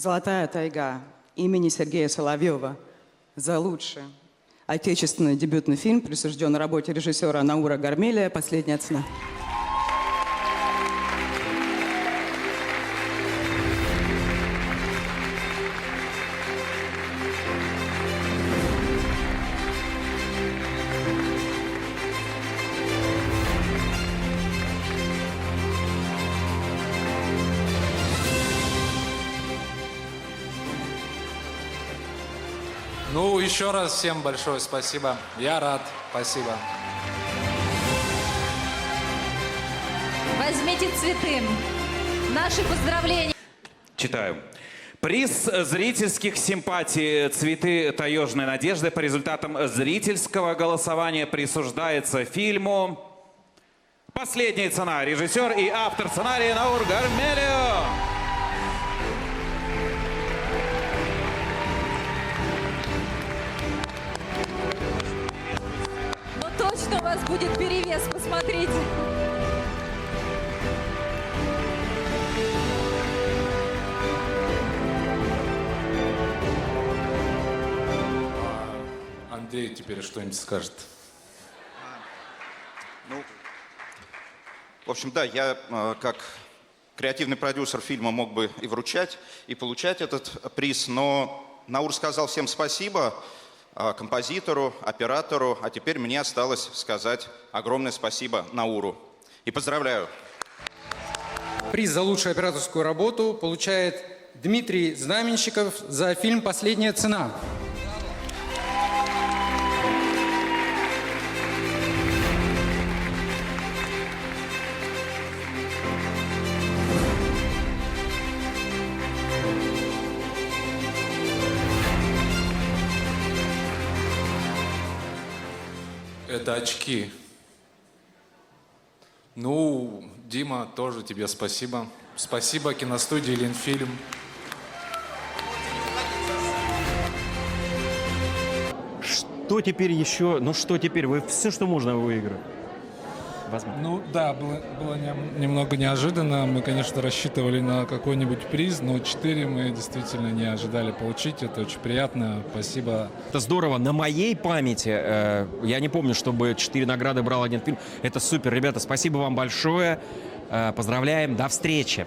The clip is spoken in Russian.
«Золотая тайга» имени Сергея Соловьева за лучший отечественный дебютный фильм присужден работе режиссера Наура Гармелия «Последняя цена». Ну, еще раз всем большое спасибо. Я рад. Спасибо. Возьмите цветы. Наши поздравления. Читаю. Приз зрительских симпатий «Цветы таежной надежды» по результатам зрительского голосования присуждается фильму «Последняя цена». Режиссер и автор сценария Наур Гармелио. Ну точно у вас будет перевес, посмотрите. Андрей теперь что-нибудь скажет. Ну, в общем, да, я как креативный продюсер фильма мог бы и вручать, и получать этот приз, но Наур сказал всем спасибо, композитору, оператору, а теперь мне осталось сказать огромное спасибо Науру. И поздравляю. Приз за лучшую операторскую работу получает Дмитрий Знаменщиков за фильм «Последняя цена». Это очки. Ну, Дима, тоже тебе спасибо. Спасибо киностудии «Ленфильм». Что теперь еще? Ну что теперь? Вы все, что можно, вы выиграли. Возможно. Ну да, было немного неожиданно. Мы, конечно, рассчитывали на какой-нибудь приз, но 4 мы действительно не ожидали получить. Это очень приятно. Спасибо. Это здорово. На моей памяти, я не помню, чтобы 4 награды брал один фильм. Это супер. Ребята, спасибо вам большое. Поздравляем. До встречи.